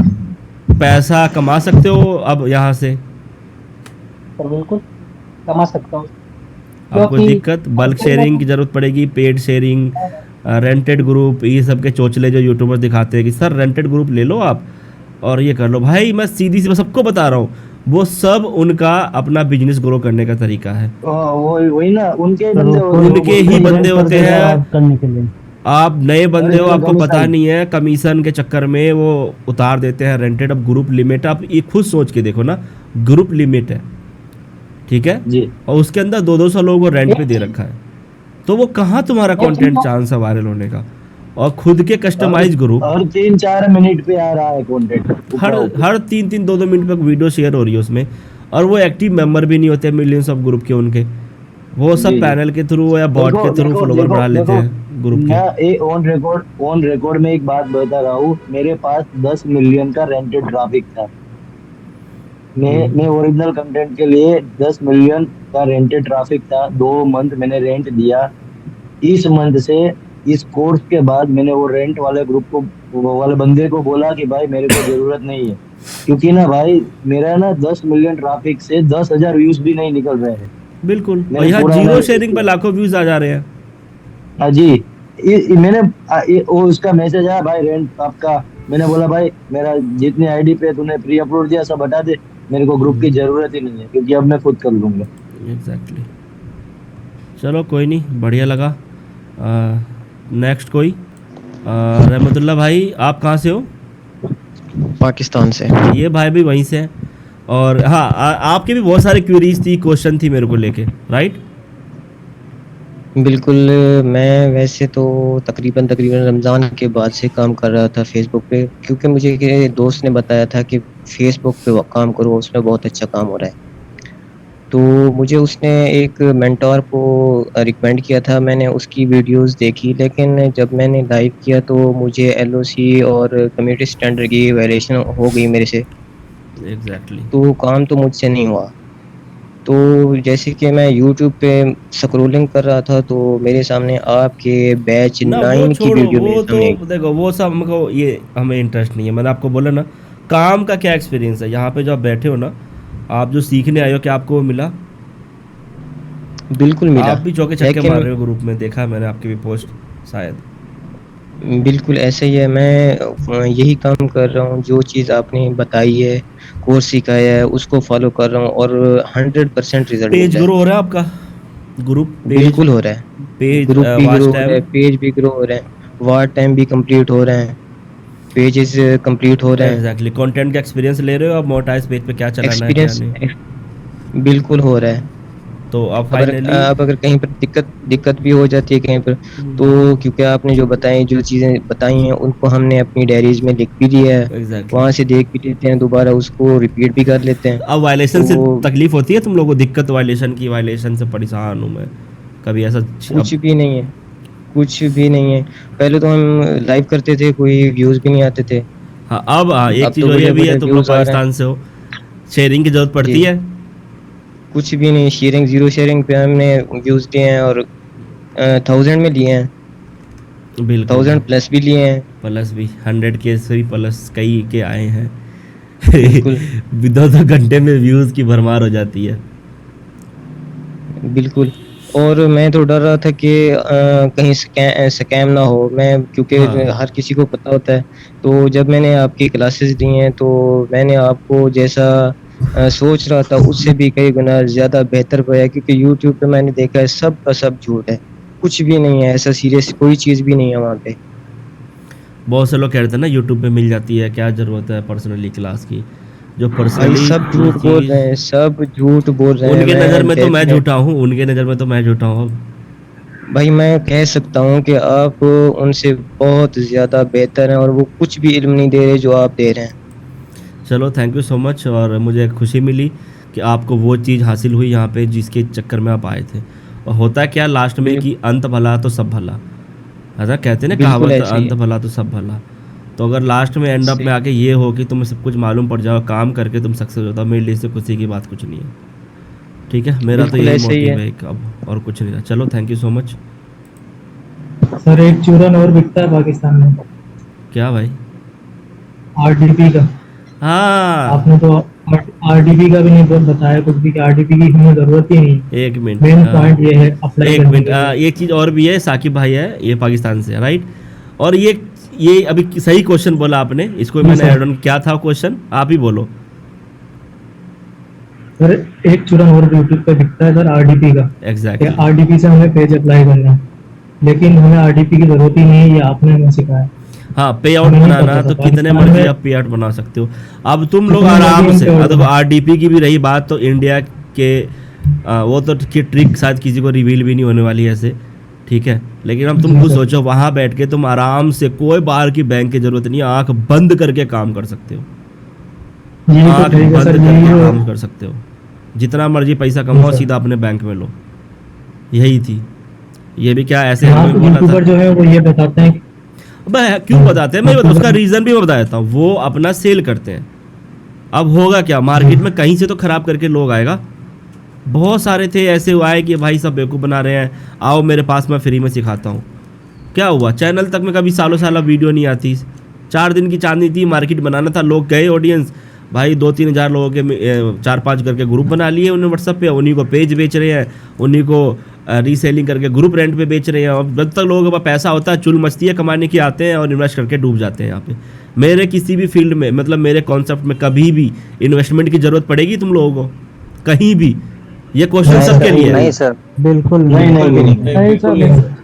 Speaker 1: पैसा कमा सकते हो अब यहाँ से?
Speaker 8: सर बिल्कुल कमा सकता हूँ।
Speaker 1: आपको
Speaker 8: क्योंकि-
Speaker 1: दिक्कत बल्क शेयरिंग की जरूरत पड़ेगी, पेड शेयरिंग, रेंटेड ग्रुप, ये सब के चोचले जो यूट्यूबर्स दिखाते हैं कि सर रेंटेड ग्रुप ले लो आप और ये कर लो। भाई मैं सीधी सी सबको बता रहा हूँ, वो सब उनका अपना बिजनेस ग्रो करने का तरीका है।
Speaker 4: वही ना, उनके बंदे होते हैं,
Speaker 1: उनके ही बंदे होते हैं।
Speaker 8: करने के लिए
Speaker 1: आप नए बंदे हो,
Speaker 4: अरे
Speaker 1: आपको
Speaker 4: कमीशन।
Speaker 1: पता नहीं है, कमीशन के चक्कर में वो उतार देते हैं रेंटेड। अब ग्रुप लिमिट आप ये खुद सोच के देखो ना, ग्रुप लिमिट है, ठीक है,
Speaker 4: जी
Speaker 1: और उसके अंदर 200 लोगों को रेंट पे दे रखा है, तो वो कहाँ तुम्हारा कंटेंट चांस है वायरल होने का? और खुद के कस्टमाइज ग्रुप
Speaker 4: और 3-4 मिनट पे आ रहा है कंटेंट,
Speaker 1: हर 3-3 2-2 मिनट पे वीडियो शेयर हो रही है उसमें, और वो एक्टिव मेंबर भी नहीं होते मिलियंस ऑफ ग्रुप के उनके, वो सब
Speaker 4: जी।
Speaker 1: पैनल के थ्रू या बॉट
Speaker 4: देखो,
Speaker 1: के थ्रू
Speaker 4: देखो,
Speaker 1: फॉलोवर
Speaker 4: देखो,
Speaker 1: बढ़ा लेते
Speaker 4: देखो,
Speaker 1: हैं ग्रुप के।
Speaker 4: मैं ऑन रिकॉर्ड में एक बात बता रहा हूँ, मेरे पास 10 मिलियन का रेंटेड ट्रैफिक था। मैं ओरिजिनल कंटेंट के लिए 10 मिलियन का रेंटेड ट्रैफिक था। 2 मंथ मैंने रेंट दिया। इस मंथ से, इस कोर्स के बाद मैंने वो रेंट वाले ग्रुप को, वो वाले बंदे को बोला कि भाई मेरे को जरूरत नहीं है, क्योंकि ना भाई मेरा ना 10 मिलियन ट्रैफिक से 10,000 व्यूज भी नहीं निकल रहे हैं।
Speaker 1: बिल्कुल, और
Speaker 4: मैंने
Speaker 1: यहाँ
Speaker 4: पूरा
Speaker 1: जीरो
Speaker 4: analysis
Speaker 1: शेयरिंग पे
Speaker 4: किया।
Speaker 1: लाखों व्यूज आ जा रहे हैं।
Speaker 4: हाँ जी, मैंने वो उसका मैसेज आया, भाई रेंट आपका। मैंने बोला भाई मेरा जितनी आईडी पे तूने प्री अपलोड दिया सब हटा दे, मेरे को ग्रुप की जरूरत ही नहीं है, क्योंकि अब मैं खुद कर लूंगा।
Speaker 1: एग्जैक्टली। चलो कोई नहीं, बढ़िया लगा। नेक्स्ट कोई रहमतुल्लाह भाई, आप कहाँ से हो?
Speaker 9: पाकिस्तान से।
Speaker 1: ये भाई भी वहीं से हैं। और हाँ, आपके भी बहुत सारे क्वेरीज थी, क्वेश्चन थी मेरे को लेके, राइट?
Speaker 9: बिल्कुल। मैं वैसे तो तकरीबन तकरीबन रमज़ान के बाद से काम कर रहा था फेसबुक पे, क्योंकि मुझे एक दोस्त ने बताया था कि फेसबुक पे वो काम करो, उसमें बहुत अच्छा काम हो रहा है। तो मुझे उसने एक मेंटोर को रिकमेंड किया था, मैंने उसकी वीडियोस देखी, लेकिन जब मैंने लाइव किया तो मुझे एलओसी और कम्युनिटी स्टैंडर्ड की वायलेशन हो गई मेरे से,
Speaker 1: एग्जैक्टली।
Speaker 9: तो काम तो मुझसे नहीं हुआ। तो जैसे कि मैं यूट्यूब पे स्क्रॉलिंग कर रहा था तो मेरे सामने आपके बैच
Speaker 1: ना वो
Speaker 9: 9 की
Speaker 1: छोड़ो,
Speaker 9: वीडियो मेरे
Speaker 1: वो तो
Speaker 9: सामने आई।
Speaker 1: देखो वो सब हमको ये हमें इंटरेस्ट नहीं है। मैंने आपको बोला ना, काम का क्या एक्सपीरियंस है यहाँ पे जो आप बैठे हो ना, आप जो सीखने आए हो, क्या आपको वो मिला?
Speaker 9: बिल्कुल मिला।
Speaker 1: आप भी चौके छक्के मार
Speaker 9: लेकिन
Speaker 1: रहे हो ग्रुप में, देखा मैंने आपकी भी पोस्ट शायद।
Speaker 9: बिल्कुल ऐसे ही है, मैं यही काम कर रहा हूँ जो चीज़ आपने बताई है, कोर्स सिखाया है, उसको फॉलो कर रहा हूँ और 100% रिजल्ट मिल
Speaker 1: पेज
Speaker 9: रहा है।
Speaker 1: ग्रो हो रहा है आपका? ग्रुप पेज,
Speaker 9: बिल्कुल हो रहा है।
Speaker 1: पेज
Speaker 9: ग्रुप भी
Speaker 1: वॉच
Speaker 9: ग्रो हो रहा है,
Speaker 1: टाइम।
Speaker 9: पेज भी ग्रो हो रहा है, वार टाइम भी कंप्लीट हो रहे हैं, पेजेस कंप्लीट हो रहे हैं।
Speaker 1: एग्जैक्टली, कंटेंट का एक्सपीरियंस ले रहे हो आप, मोनेटाइज पेज पे क्या चलाना है क्या
Speaker 9: एक्सपीरियंस
Speaker 1: नहीं।
Speaker 9: बिल्कुल हो रहा है।
Speaker 1: तो अब
Speaker 9: अगर
Speaker 1: फाइनली
Speaker 9: अब अगर कहीं पर दिक्कत दिक्कत भी हो जाती है कहीं पर, तो क्योंकि आपने जो बताई, जो चीज़ें बताई हैं उनको हमने अपनी डायरीज में लिख भी दिया है,
Speaker 1: एग्जैक्टली।
Speaker 9: वहाँ से देख भी लेते हैं, दोबारा उसको रिपीट भी कर लेते हैं।
Speaker 1: अब वायलेशन से
Speaker 9: तो
Speaker 1: तकलीफ होती है तुम लोगों को? दिक्कत वायलेशन की, वायलेशन से परेशान हूँ मैं कभी ऐसा
Speaker 9: कुछ
Speaker 1: अब।
Speaker 9: भी नहीं है, कुछ भी नहीं है। पहले तो हम लाइव करते थे, कोई व्यूज़ भी नहीं आते थे।
Speaker 1: हाँ, अब हाँ एक
Speaker 9: अब
Speaker 1: चीज़
Speaker 9: तो
Speaker 1: और ये
Speaker 9: बड़े
Speaker 1: भी है,
Speaker 9: बड़े
Speaker 1: तुम लोग
Speaker 9: व्यूज़ आ रहे हैं
Speaker 1: पाकिस्तान से हो, शेयरिंग की जरूरत
Speaker 9: जी।
Speaker 1: पड़ती है?
Speaker 9: कुछ भी नहीं, शेयरिंग, जीरो शेयरिंग पे हमने व्यूज़ लिए हैं और 1000 में लिए हैं,
Speaker 1: बिल्कुल
Speaker 9: 1000
Speaker 1: भाई।
Speaker 9: प्लस भी लिए हैं।
Speaker 1: प्लस भी 100 के से भी प्लस कई के आए हैं।
Speaker 9: बिल्कुल।
Speaker 1: दो दो घंटे में व्यूज़ की भरमार हो जाती है।
Speaker 9: बिल्कुल। और मैं तो डर रहा था कि कहीं स्कैम ना हो, मैं क्योंकि
Speaker 1: हाँ,
Speaker 9: हर किसी को पता होता है। तो जब मैंने आपकी क्लासेस ली हैं तो मैंने आपको जैसा सोच रहा था उससे भी कई गुना ज़्यादा बेहतर पाया, क्योंकि यूट्यूब पे मैंने देखा है सब का सब झूठ है, कुछ भी नहीं है ऐसा, सीरियस कोई चीज़ भी नहीं है वहाँ पे।
Speaker 1: बहुत से लोग कह रहे थे ना यूट्यूब पे मिल जाती है, क्या ज़रूरत है पर्सनली क्लास की, जो
Speaker 9: भाई
Speaker 1: पर्सनली
Speaker 9: सब
Speaker 1: ये
Speaker 9: झूठ बोल
Speaker 1: चीज़।
Speaker 9: रहे हैं, सब झूठ बोल रहे हैं।
Speaker 1: उनके नज़र
Speaker 9: मैं
Speaker 1: में तो मैं
Speaker 9: डेफिनेट
Speaker 1: झूठा हूँ, उनके नज़र में तो मैं झूठा हूँ अब।
Speaker 9: भाई मैं कह सकता हूँ कि आप उनसे बहुत ज़्यादा बेहतर हैं और वो कुछ भी इल्म नहीं दे रहे जो आप दे रहे हैं।
Speaker 1: चलो थैंक यू सो मच, और मुझे खुशी मिली कि आपको वो चीज़ हासिल हुई यहाँ पे जिसके चक्कर में आप आए थे। और होता है क्या लास्ट में कि अंत भला तो सब भला, ऐसा कहते हैं ना
Speaker 9: बिल्कुल
Speaker 1: कहावत,
Speaker 9: ऐसे ही
Speaker 1: अंत
Speaker 9: है।
Speaker 1: भला तो सब भला। तो अगर लास्ट में एंड अप में
Speaker 9: सही।
Speaker 1: आके ये हो कि तुम्हें सब कुछ मालूम पड़ जाओ, काम करके तुम सक्सेस होता, मेरे लिए इससे खुशी की बात कुछ नहीं है। ठीक है, मेरा तो
Speaker 9: बिल्कुल
Speaker 1: यही
Speaker 9: ऐसे ही
Speaker 1: मोटिव
Speaker 9: है।
Speaker 1: है एक, अब और कुछ नहीं था। चलो thank you so much.
Speaker 6: Sir एक चूरन और बिकता है पाकिस्तान में,
Speaker 1: क्या भाई?
Speaker 6: आरडीपी का।
Speaker 1: हाँ,
Speaker 6: आपने तो आरडीपी का भी नहीं बताया कुछ भी, कि आरडीपी की हमें जरूरत ही नहीं।
Speaker 1: एक मिनट,
Speaker 6: मेन पॉइंट ये है अप्लाई
Speaker 1: एक
Speaker 6: करने
Speaker 1: मिनट,
Speaker 6: के लिए।
Speaker 1: एक चीज़ और भी है, साकिब भाई है, ये पाकिस्तान से है राइट। और ये अभी सही क्वेश्चन बोला आपने, इसको
Speaker 6: जी
Speaker 1: मैंने
Speaker 6: सर।
Speaker 1: ऐड ऑन, क्या था क्वेश्चन आप ही बोलो।
Speaker 6: सर एक चूरन और यूट्यूब पे बिकता है सर आरडीपी का,
Speaker 1: एग्जैक्टली।
Speaker 6: आरडीपी से हमें पेज अप्लाई करना है, लेकिन हमें आरडीपी की जरूरत ही नहीं है, ये आपने हमें सिखाया।
Speaker 1: हाँ, पे आउट
Speaker 6: हमें नहीं
Speaker 1: बनाना
Speaker 6: पता था
Speaker 1: तो कितने
Speaker 6: पाकिस्तान
Speaker 1: मर्जी
Speaker 6: में
Speaker 1: आप पे आउट बना सकते हो। अब तुम लोग
Speaker 6: कितने मर्जी
Speaker 1: आराम
Speaker 6: हम
Speaker 1: से,
Speaker 6: पे आउट
Speaker 1: देखो
Speaker 6: बना।
Speaker 1: आरडीपी की भी रही बात, तो इंडिया के वो तो की ट्रिक शायद किसी को रिवील भी नहीं होने वाली है ऐसे, ठीक है। लेकिन अब तुम
Speaker 6: जी
Speaker 1: खुद
Speaker 6: सर।
Speaker 1: सोचो, वहाँ बैठ के तुम आराम से, कोई बाहर की बैंक की जरूरत नहीं है, आंख बंद करके काम कर सकते हो,
Speaker 6: यही तो
Speaker 1: आंख
Speaker 6: ठीक है
Speaker 1: बंद
Speaker 6: सर,
Speaker 1: करके
Speaker 6: यही
Speaker 1: काम कर सकते हो, जितना मर्जी पैसा
Speaker 6: जी
Speaker 1: कमाओ
Speaker 6: सर।
Speaker 1: सीधा अपने बैंक में लो। यही थी, ये भी क्या ऐसे
Speaker 6: यहाँ
Speaker 1: हमें
Speaker 6: तो
Speaker 1: बोला था।
Speaker 6: यूट्यूबर जो है वो ये बताते हैं कि
Speaker 1: अबे क्यों बताते हैं, मैं उसका रीज़न भी मैं बता देता हूँ। वो अपना सेल करते हैं। अब होगा क्या, मार्केट में कहीं से तो ख़राब करके लोग आएगा। बहुत सारे थे ऐसे हुआ है कि भाई सब बेवकूफ़ बना रहे हैं, आओ मेरे पास मैं फ्री में सिखाता हूँ। क्या हुआ, चैनल तक में कभी सालों साल वीडियो नहीं आती, 4 दिन की चांदनी थी, मार्केट बनाना था, लोग गए ऑडियंस भाई 2-3 हज़ार लोगों के 4-5 करके ग्रुप बना लिए उन्होंने व्हाट्सएप पे, उन्हीं को पेज बेच रहे हैं, उन्हीं को रीसेलिंग करके ग्रुप रेंट पे बेच रहे हैं। और जब तक लोगों के पास पैसा होता है, चुल मचती है कमाने की, आते हैं और इन्वेस्ट करके डूब जाते हैं यहाँ पे। मेरे किसी भी फील्ड में, मतलब मेरे कॉन्सेप्ट में कभी भी इन्वेस्टमेंट की ज़रूरत पड़ेगी तुम लोगों को कहीं भी? ये क्वेश्चन सबके लिए है।
Speaker 9: नहीं सर,
Speaker 7: बिल्कुल
Speaker 4: नहीं नहीं नहीं
Speaker 7: नहीं सर,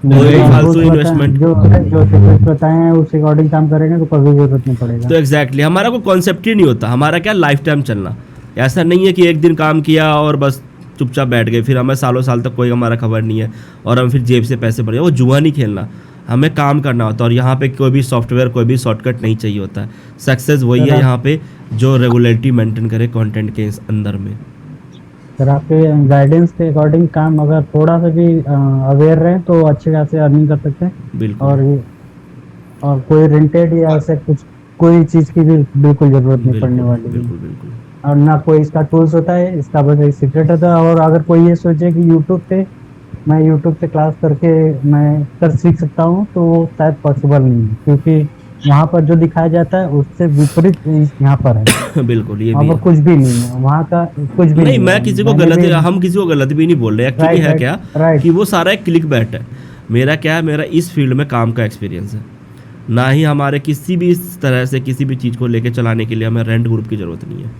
Speaker 1: कोई
Speaker 7: जो
Speaker 1: फालतू
Speaker 7: कुछ
Speaker 1: इन्वेस्टमेंट,
Speaker 7: जो टिप्स बताए हैं उस अकॉर्डिंग काम करेंगे तो कभी जरूरत नहीं पड़ेगा।
Speaker 1: तो एग्जैक्टली हमारा कोई कॉन्सेप्ट ही नहीं होता, हमारा क्या लाइफ टाइम चलना। ऐसा नहीं है कि एक दिन काम किया और बस चुपचाप बैठ गए, फिर हमें सालों साल तक कोई हमारा खबर नहीं है और हम फिर जेब से पैसे भरे। वो जुआ नहीं खेलना, हमें काम करना होता है और यहाँ पे कोई भी सॉफ्टवेयर कोई भी शॉर्टकट नहीं चाहिए होता है। सक्सेस वही है यहाँ पे जो रेगुलरिटी मेंटेन करे कंटेंट के अंदर में।
Speaker 7: सर आपके गाइडेंस के अकॉर्डिंग काम अगर थोड़ा सा भी अवेयर रहे तो अच्छे खासे अर्निंग कर सकते हैं।
Speaker 1: बिल्कुल।
Speaker 7: और कोई रेंटेड या ऐसे कुछ कोई चीज़ की भी बिल्कुल ज़रूरत नहीं पड़ने वाली।
Speaker 1: बिल्कुल बिल्कुल।
Speaker 7: और ना कोई इसका टूल्स होता है, इसका बस एक सीक्रेट होता है। और अगर कोई ये सोचे कि मैं यूट्यूब से क्लास करके मैं सीख सकता हूँ, तो वो शायद पॉसिबल नहीं है, क्योंकि वहाँ पर जो दिखाया जाता है उससे विपरीत यहाँ पर है।
Speaker 1: बिल्कुल, ये
Speaker 7: वहाँ
Speaker 1: भी
Speaker 7: पर
Speaker 1: है।
Speaker 7: कुछ भी नहीं है, वहाँ का कुछ भी
Speaker 1: नहीं, मैं
Speaker 7: है।
Speaker 1: किसी को
Speaker 7: मैंने
Speaker 1: गलत,
Speaker 7: भी-
Speaker 1: हम किसी को गलत भी नहीं बोल रहे। एक्चुअली है
Speaker 7: राइट,
Speaker 1: क्या
Speaker 7: राइट।
Speaker 1: कि वो सारा एक क्लिक बैट है। मेरा क्या है, मेरा इस फील्ड में काम का एक्सपीरियंस है, ना ही हमारे किसी भी इस तरह से किसी भी चीज़ को लेके चलाने के लिए हमें रेंट ग्रुप की ज़रूरत नहीं है।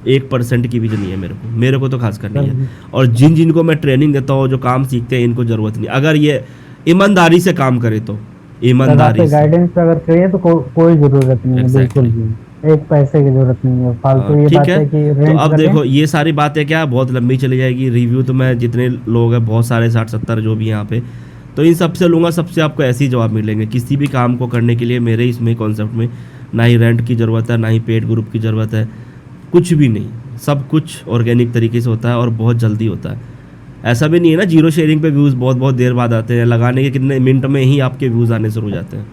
Speaker 1: 1% की भी नहीं है मेरे को तो खास कर नहीं है। और जिनको मैं ट्रेनिंग देता हूँ, जो काम सीखते हैं, इनको ज़रूरत नहीं। अगर ये ईमानदारी से काम करे तो ईमानदारी से।
Speaker 7: गाइडेंस अगर चाहिए तो कोई जरूरत नहीं है, बिल्कुल भी एक पैसे की जरूरत नहीं है। फालतू ये
Speaker 1: ठीक
Speaker 7: बात
Speaker 1: है।
Speaker 7: है कि
Speaker 1: तो
Speaker 7: रेंट
Speaker 1: अब
Speaker 7: करें।
Speaker 1: देखो, ये सारी बातें क्या बहुत लंबी चली जाएगी। रिव्यू तो मैं जितने लोग हैं, बहुत सारे 60-70 जो भी यहाँ पे, तो इन सबसे लूँगा, सबसे आपको ऐसे ही जवाब मिलेंगे। किसी भी काम को करने के लिए मेरे इसमें कॉन्सेप्ट में ना ही रेंट की ज़रूरत है, ना ही पेड ग्रुप की ज़रूरत है, कुछ भी नहीं। सब कुछ ऑर्गेनिक तरीके से होता है और बहुत जल्दी होता है। ऐसा भी नहीं है ना, जीरो शेयरिंग पे व्यूज़ बहुत बहुत देर बाद आते हैं। लगाने के कितने मिनट में ही आपके व्यूज़ आने शुरू हो जाते हैं।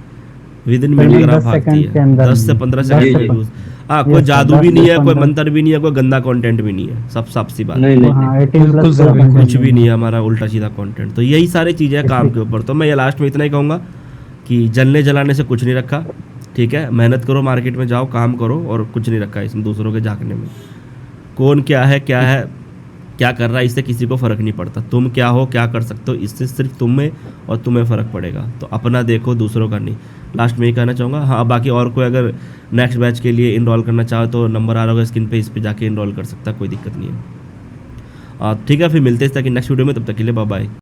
Speaker 1: विद इन मिनट ग्राफ भागती है, 10 से 15 सेकंड में व्यूज़। हाँ, कोई जादू भी नहीं है, कोई मंत्र भी नहीं है, कोई गंदा कंटेंट भी नहीं है, सब साफ सी बात है।
Speaker 7: हाँ, 18+
Speaker 1: कुछ भी नहीं है हमारा उल्टा सीधा कंटेंट। तो यही सारी चीज़ें हैं काम के ऊपर। तो मैं ये लास्ट में इतना ही कहूँगा कि जलने जलाने से कुछ नहीं रखा, ठीक है। मेहनत करो, मार्केट में जाओ, काम करो, और कुछ नहीं रखा इसमें दूसरों के झांकने में। कौन क्या है क्या कर रहा है, इससे किसी को फ़र्क नहीं पड़ता। तुम क्या हो, क्या कर सकते हो, इससे सिर्फ तुम्हें और तुम्हें फ़र्क पड़ेगा। तो अपना देखो, दूसरों का नहीं। लास्ट में ये कहना चाहूँगा। हाँ, बाकी और कोई अगर नेक्स्ट बैच के लिए इनरोल करना चाहो तो नंबर आ रहा होगा स्क्रीन पे, इस पे जाके इनरोल कर सकता है, कोई दिक्कत नहीं है। ठीक है, फिर मिलते हैं इस तरह की नेक्स्ट वीडियो में। तब तक के लिए बाय बाय।